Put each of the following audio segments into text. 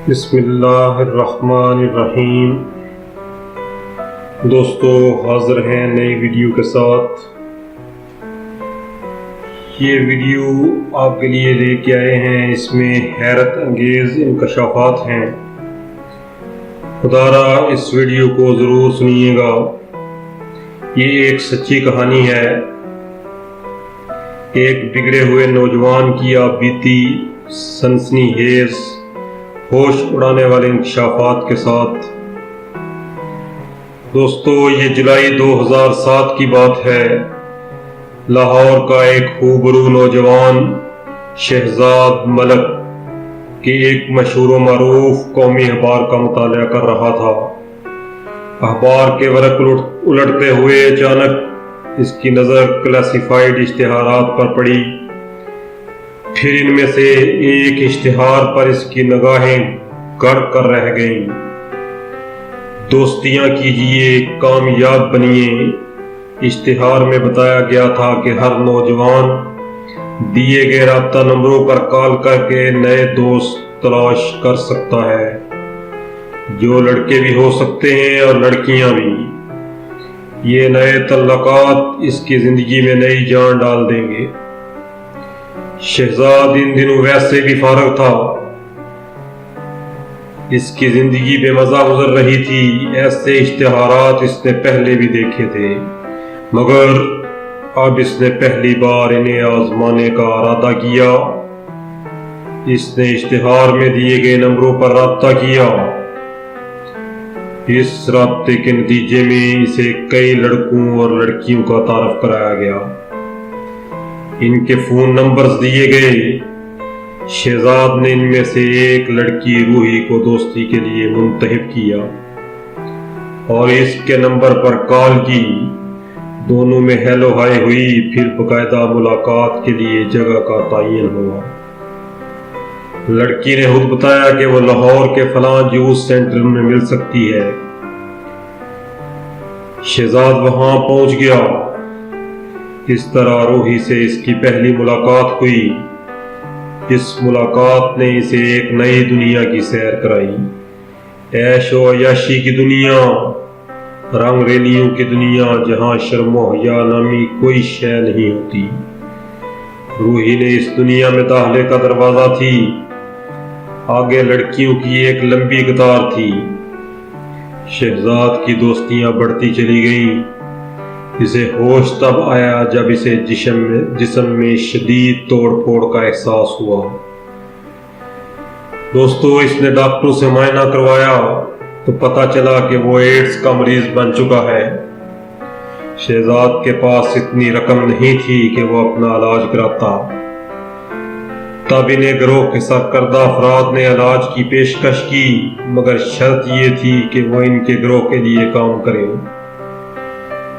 بسم اللہ الرحمن الرحیم۔ دوستو حاضر ہیں نئی ویڈیو کے ساتھ۔ یہ ویڈیو آپ کے لیے لے کے آئے ہیں، اس میں حیرت انگیز انکشافات ہیں۔ خدا را اس ویڈیو کو ضرور سنیے گا۔ یہ ایک سچی کہانی ہے، ایک بگڑے ہوئے نوجوان کی آپ بیتی سنسنی خیز ہوش اڑانے والے انکشافات کے ساتھ۔ دوستو یہ جولائی 2007 کی بات ہے۔ لاہور کا ایک خوبرو نوجوان شہزاد ملک کے ایک مشہور و معروف قومی اخبار کا مطالعہ کر رہا تھا۔ اخبار کے ورق الٹتے ہوئے اچانک اس کی نظر کلاسیفائیڈ اشتہارات پر پڑی۔ پھر ان میں سے ایک اشتہار پر اس کی نگاہیں گڑ کر رہ گئیں۔ دوستیاں کیجیے، کامیاب بنیے۔ اشتہار میں بتایا گیا تھا کہ ہر نوجوان دیے گئے رابطہ نمبروں پر کال کر کے نئے دوست تلاش کر سکتا ہے، جو لڑکے بھی ہو سکتے ہیں اور لڑکیاں بھی۔ یہ نئے تعلقات اس کی زندگی میں نئی جان ڈال دیں گے۔ شہزاد ان دنوں ویسے بھی فارغ تھا، اس کی زندگی بے مزہ گزر رہی تھی۔ ایسے اشتہارات اس نے پہلے بھی دیکھے تھے، مگر اب اس نے پہلی بار انہیں آزمانے کا ارادہ کیا۔ اس نے اشتہار میں دیے گئے نمبروں پر رابطہ کیا۔ اس رابطے کے نتیجے میں اسے کئی لڑکوں اور لڑکیوں کا تعارف کرایا گیا۔ ان کے فون نمبرز دیے گئے۔ شہزاد نے ان میں سے ایک لڑکی روحی کو دوستی کے لیے منتخب کیا اور اس کے نمبر پر کال کی۔ دونوں میں ہیلو ہائی ہوئی، پھر باقاعدہ ملاقات کے لیے جگہ کا تعین ہوا۔ لڑکی نے خود بتایا کہ وہ لاہور کے فلاں جوس سینٹر میں مل سکتی ہے۔ شہزاد وہاں پہنچ گیا۔ اس طرح روحی سے اس کی پہلی ملاقات ہوئی۔ اس ملاقات نے اسے ایک نئی دنیا کی سیر کرائی، عیش و عیاشی کی دنیا، رنگ ریلیوں کی دنیا، جہاں شرم و حیا نامی کوئی شے نہیں ہوتی۔ روحی نے اس دنیا میں داخلے کا دروازہ تھی۔ آگے لڑکیوں کی ایک لمبی قطار تھی۔ شہزاد کی دوستیاں بڑھتی چلی گئیں۔ اسے ہوش تب آیا جب اسے جسم میں شدید توڑ پھوڑ کا احساس ہوا۔ دوستو اس نے ڈاکٹروں سے معائنہ کروایا تو پتہ چلا کہ وہ ایڈز کا مریض بن چکا ہے۔ شہزاد کے پاس اتنی رقم نہیں تھی کہ وہ اپنا علاج کراتا۔ تب انہیں گروہ کے سرکردہ افراد نے علاج کی پیشکش کی، مگر شرط یہ تھی کہ وہ ان کے گروہ کے لیے کام کرے۔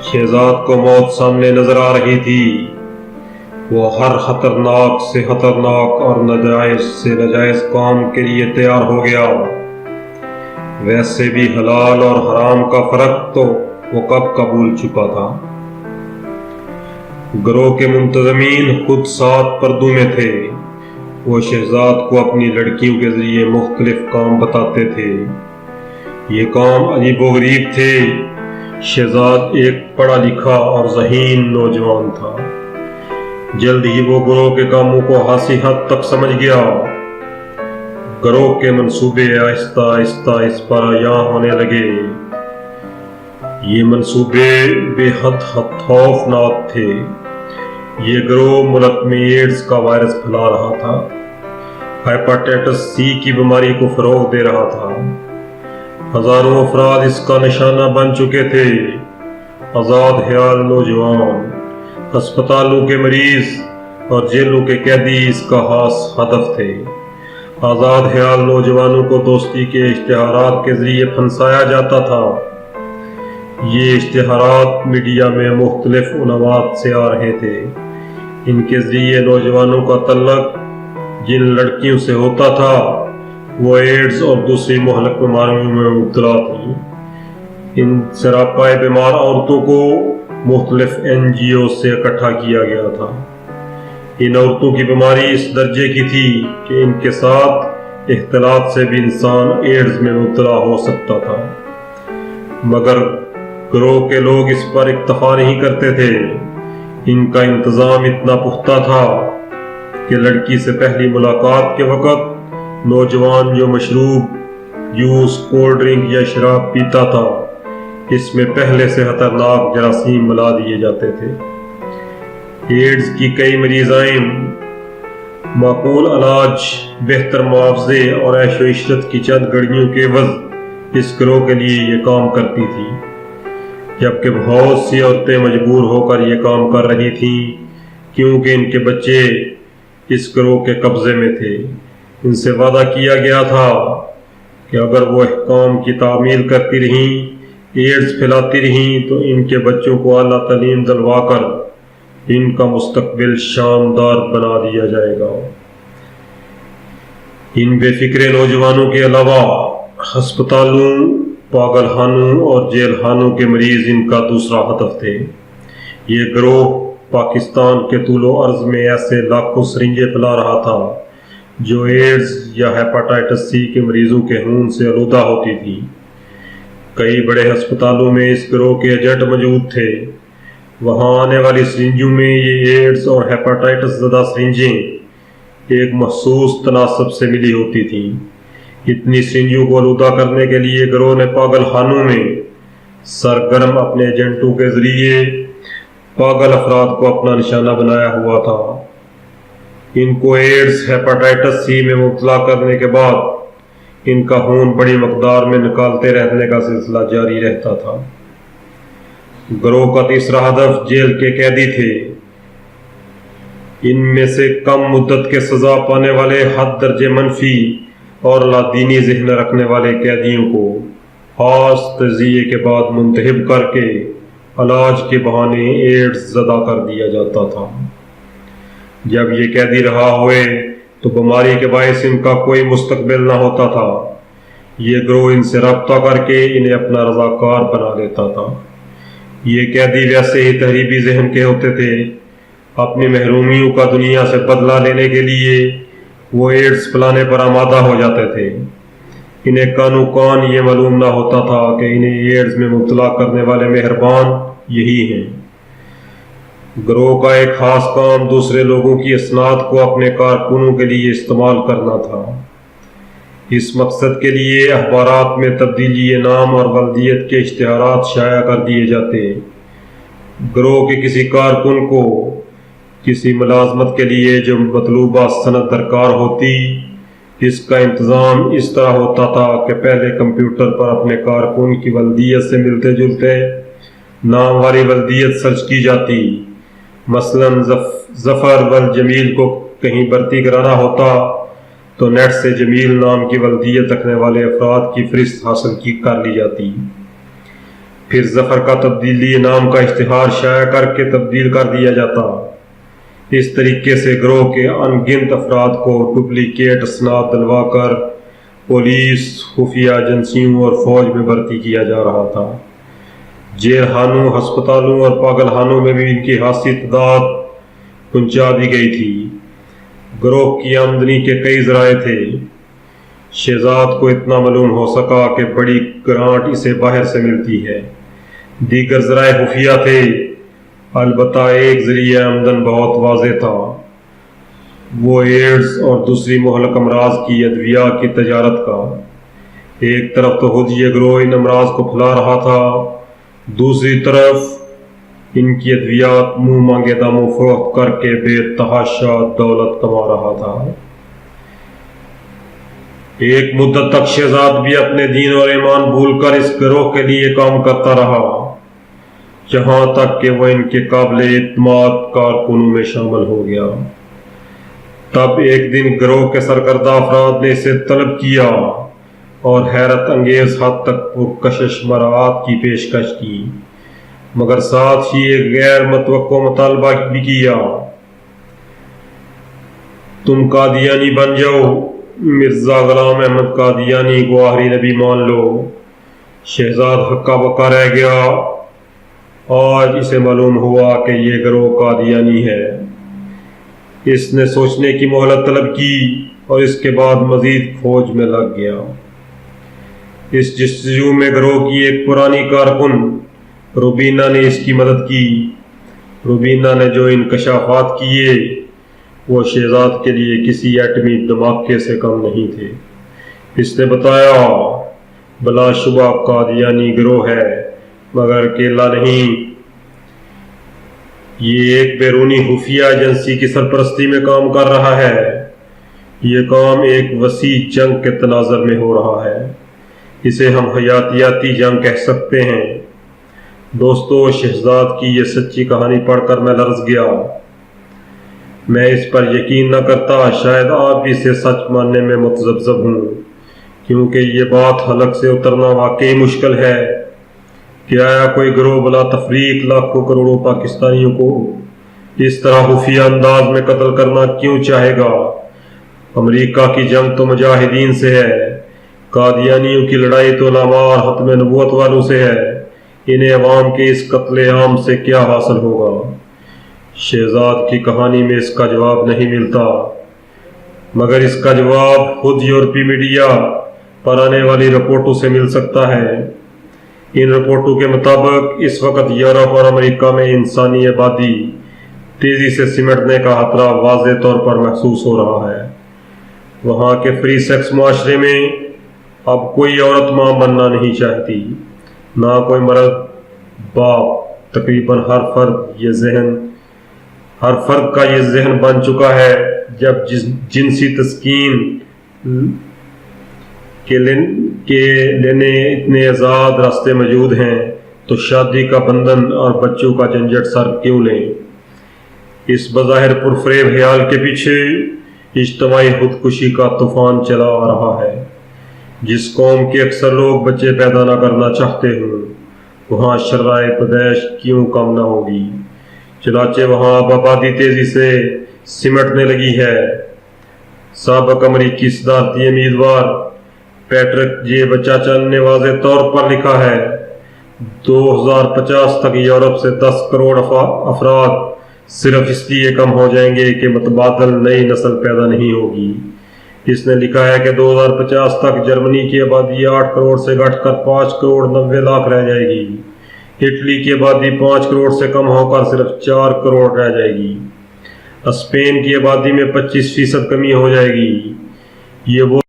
شہزاد کو موت سامنے نظر آ رہی تھی۔ وہ ہر خطرناک سے خطرناک اور ناجائز سے ناجائز کام کے لیے تیار ہو گیا۔ ویسے بھی حلال اور حرام کا فرق تو وہ کب قبول چکا تھا۔ گروہ کے منتظمین خود 7 پردوں میں تھے۔ وہ شہزاد کو اپنی لڑکیوں کے ذریعے مختلف کام بتاتے تھے۔ یہ کام عجیب و غریب تھے۔ شہزاد ایک پڑھا لکھا اور ذہین نوجوان تھا۔ جلد ہی وہ گروہ کے کاموں کو خاصی حد تک سمجھ گیا۔ گروہ کے منصوبے آہستہ آہستہ اس پر عیاں ہونے لگے۔ یہ منصوبے بے حد خوفناک تھے۔ یہ گروہ ملک میں ایڈز کا وائرس پھیلا رہا تھا، ہیپاٹائٹس سی کی بیماری کو فروغ دے رہا تھا۔ ہزاروں افراد اس کا نشانہ بن چکے تھے۔ آزاد خیال نوجوان، ہسپتالوں کے مریض اور جیلوں کے قیدی اس کا خاص ہدف تھے۔ آزاد خیال نوجوانوں کو دوستی کے اشتہارات کے ذریعے پھنسایا جاتا تھا۔ یہ اشتہارات میڈیا میں مختلف عنوانات سے آ رہے تھے۔ ان کے ذریعے نوجوانوں کا تعلق جن لڑکیوں سے ہوتا تھا وہ ایڈز اور دوسری مہلک بیماریوں میں مبتلا تھیں۔ ان سراپائے بیمار عورتوں کو مختلف NGO سے اکٹھا کیا گیا تھا۔ ان عورتوں کی بیماری اس درجے کی تھی کہ ان کے ساتھ اختلاط سے بھی انسان ایڈز میں مبتلا ہو سکتا تھا، مگر گروہ کے لوگ اس پر اکتفا نہیں کرتے تھے۔ ان کا انتظام اتنا پختہ تھا کہ لڑکی سے پہلی ملاقات کے وقت نوجوان جو مشروب، جوس، کولڈ ڈرنک یا شراب پیتا تھا، اس میں پہلے سے خطرناک جراثیم ملا دیے جاتے تھے۔ ایڈز کی کئی مریضائیں معقول علاج، بہتر معاوضے اور عیش و عشرت کی چند گھڑیوں کے عوض اس گروہ کے لیے یہ کام کرتی تھی، جبکہ بہت سی عورتیں مجبور ہو کر یہ کام کر رہی تھیں کیونکہ ان کے بچے اس گروہ کے قبضے میں تھے۔ ان سے وعدہ کیا گیا تھا کہ اگر وہ احکام کی تعمیل کرتی رہیں، ایڈز پھیلاتی رہیں، تو ان کے بچوں کو اعلیٰ تعلیم دلوا کر ان کا مستقبل شاندار بنا دیا جائے گا۔ ان بے فکر نوجوانوں کے علاوہ ہسپتالوں، پاگل خانوں اور جیل خانوں کے مریض ان کا دوسرا ہدف تھے۔ یہ گروہ پاکستان کے طول و عرض میں ایسے لاکھوں سرنجیں پھیلا رہا تھا جو ایڈز یا ہیپاٹائٹس سی کے مریضوں کے خون سے آلودہ ہوتی تھی۔ کئی بڑے ہسپتالوں میں اس گروہ کے ایجنٹ موجود تھے۔ وہاں آنے والی سرنجوں میں یہ ایڈز اور ہیپاٹائٹس زدہ سرنجیں ایک مخصوص تناسب سے ملی ہوتی تھیں۔ اتنی سرنجوں کو آلودہ کرنے کے لیے گروہ نے پاگل خانوں میں سرگرم اپنے ایجنٹوں کے ذریعے پاگل افراد کو اپنا نشانہ بنایا ہوا تھا۔ ان کو ایڈز، ہیپاٹائٹس سی میں مبتلا کرنے کے بعد ان کا خون بڑی مقدار میں نکالتے رہنے کا سلسلہ جاری رہتا تھا۔ گروہ کا تیسرا ہدف جیل کے قیدی تھے۔ ان میں سے کم مدت کے سزا پانے والے حد درجے منفی اور لادینی ذہن رکھنے والے قیدیوں کو خاص تجزیے کے بعد منتخب کر کے علاج کے بہانے ایڈز زدہ کر دیا جاتا تھا۔ جب یہ قیدی رہا ہوئے تو بیماری کے باعث ان کا کوئی مستقبل نہ ہوتا تھا۔ یہ گروہ ان سے رابطہ کر کے انہیں اپنا رضاکار بنا لیتا تھا۔ یہ قیدی ویسے ہی تہذیبی ذہن کے ہوتے تھے۔ اپنی محرومیوں کا دنیا سے بدلہ لینے کے لیے وہ ایڈز پلانے پر آمادہ ہو جاتے تھے۔ انہیں کانو کان یہ معلوم نہ ہوتا تھا کہ انہیں ایڈز میں مبتلا کرنے والے مہربان یہی ہیں۔ گروہ کا ایک خاص کام دوسرے لوگوں کی اسناد کو اپنے کارکنوں کے لیے استعمال کرنا تھا۔ اس مقصد کے لیے اخبارات میں تبدیلی نام اور والدیت کے اشتہارات شائع کر دیے جاتے۔ گروہ کے کسی کارکن کو کسی ملازمت کے لیے جو مطلوبہ سند درکار ہوتی، اس کا انتظام اس طرح ہوتا تھا کہ پہلے کمپیوٹر پر اپنے کارکن کی والدیت سے ملتے جلتے نام والی والدیت سرچ کی جاتی۔ مثلاً ظفر والجمیل کو کہیں بھرتی کرانا ہوتا تو نیٹ سے جمیل نام کی والدیت رکھنے والے افراد کی فہرست حاصل کر لی جاتی۔ پھر ظفر کا تبدیلی نام کا اشتہار شائع کر کے تبدیل کر دیا جاتا۔ اس طریقے سے گروہ کے ان گنت افراد کو ڈپلیکیٹ اسناد دلوا کر پولیس، خفیہ ایجنسیوں اور فوج میں بھرتی کیا جا رہا تھا۔ جیل خانوں، ہسپتالوں اور پاگل خانوں میں بھی ان کی خاصی تعداد پہنچا دی گئی تھی۔ گروہ کی آمدنی کے کئی ذرائع تھے۔ شہزاد کو اتنا معلوم ہو سکا کہ بڑی گرانٹ اسے باہر سے ملتی ہے۔ دیگر ذرائع خفیہ تھے، البتہ ایک ذریعہ آمدن بہت واضح تھا، وہ ایڈز اور دوسری مہلک امراض کی ادویات کی تجارت کا۔ ایک طرف تو خود یہ گروہ ان امراض کو پھیلا رہا تھا، دوسری طرف ان کی ادویات منہ مانگے داموں فروخت کر کے بے تحاشا دولت کما رہا تھا۔ ایک مدت تک شہزاد بھی اپنے دین اور ایمان بھول کر اس گروہ کے لیے کام کرتا رہا، جہاں تک کہ وہ ان کے قابل اعتماد کارکنوں میں شامل ہو گیا۔ تب ایک دن گروہ کے سرکردہ افراد نے اسے طلب کیا اور حیرت انگیز حد تک پرکشش مراعات کی پیشکش کی، مگر ساتھ ہی ایک غیر متوقع مطالبہ بھی کیا، تم قادیانی بن جاؤ، مرزا غلام احمد قادیانی کو آخری نبی مان لو۔ شہزاد ہکا بکا رہ گیا۔ آج اسے معلوم ہوا کہ یہ گروہ قادیانی ہے۔ اس نے سوچنے کی مہلت طلب کی اور اس کے بعد مزید کھوج میں لگ گیا۔ اس جستجو میں گروہ کی ایک پرانی کارکن روبینہ نے اس کی مدد کی۔ روبینہ نے جو انکشافات کیے وہ شہزاد کے لیے کسی ایٹمی دھماکے سے کم نہیں تھے۔ اس نے بتایا بلا شبہ قادیانی گروہ ہے مگر اکیلا نہیں، یہ ایک بیرونی خفیہ ایجنسی کی سرپرستی میں کام کر رہا ہے۔ یہ کام ایک وسیع جنگ کے تناظر میں ہو رہا ہے، اسے ہم حیاتیاتی جنگ کہہ سکتے ہیں۔ دوستو، شہزاد کی یہ سچی کہانی پڑھ کر میں لرز گیا۔ میں اس پر یقین نہ کرتا، شاید آپ بھی اسے سچ ماننے میں متذبذب ہوں، کیونکہ یہ بات حلق سے اترنا واقعی مشکل ہے کہ آیا کوئی گروہ بلا تفریق لاکھوں کروڑوں پاکستانیوں کو اس طرح خفیہ انداز میں قتل کرنا کیوں چاہے گا؟ امریکہ کی جنگ تو مجاہدین سے ہے، قادیانیوں کی لڑائی تو علماء اور ختم نبوت والوں سے ہے، انہیں عوام کے اس قتل عام سے کیا حاصل ہوگا؟ شہزاد کی کہانی میں اس کا جواب نہیں ملتا، مگر اس کا جواب خود یورپی میڈیا پر آنے والی رپورٹوں سے مل سکتا ہے۔ ان رپورٹوں کے مطابق اس وقت یورپ اور امریکہ میں انسانی آبادی تیزی سے سمٹنے کا خطرہ واضح طور پر محسوس ہو رہا ہے۔ وہاں کے فری سیکس معاشرے میں اب کوئی عورت ماں بننا نہیں چاہتی، نہ کوئی مرد باپ۔ تقریباً ہر فرد کا یہ ذہن بن چکا ہے جب جنسی تسکین کے لینے اتنے آزاد راستے موجود ہیں تو شادی کا بندھن اور بچوں کا جھنجھٹ سر کیوں لیں؟ اس بظاہر پرفریب خیال کے پیچھے اجتماعی خودکشی کا طوفان چلا آ رہا ہے۔ جس قوم کے اکثر لوگ بچے پیدا نہ کرنا چاہتے ہوں، وہاں شرائع پیدائش کیوں کم نہ ہوگی؟ چنانچہ وہاں اب آبادی تیزی سے سمٹنے لگی ہے۔ سابق امریکی صدارتی امیدوار پیٹرک جے بچاچن نے واضح طور پر لکھا ہے 2050 تک یورپ سے 10 کروڑ افراد صرف اس لیے کم ہو جائیں گے کہ متبادل نئی نسل پیدا نہیں ہوگی۔ اس نے لکھا ہے کہ 2050 تک جرمنی کی آبادی 8 کروڑ سے گھٹ کر 5 کروڑ 90 لاکھ رہ جائے گی۔ اٹلی کی آبادی 5 کروڑ سے کم ہو کر صرف 4 کروڑ رہ جائے گی۔ اسپین کی آبادی میں 25% کمی ہو جائے گی۔ یہ وہ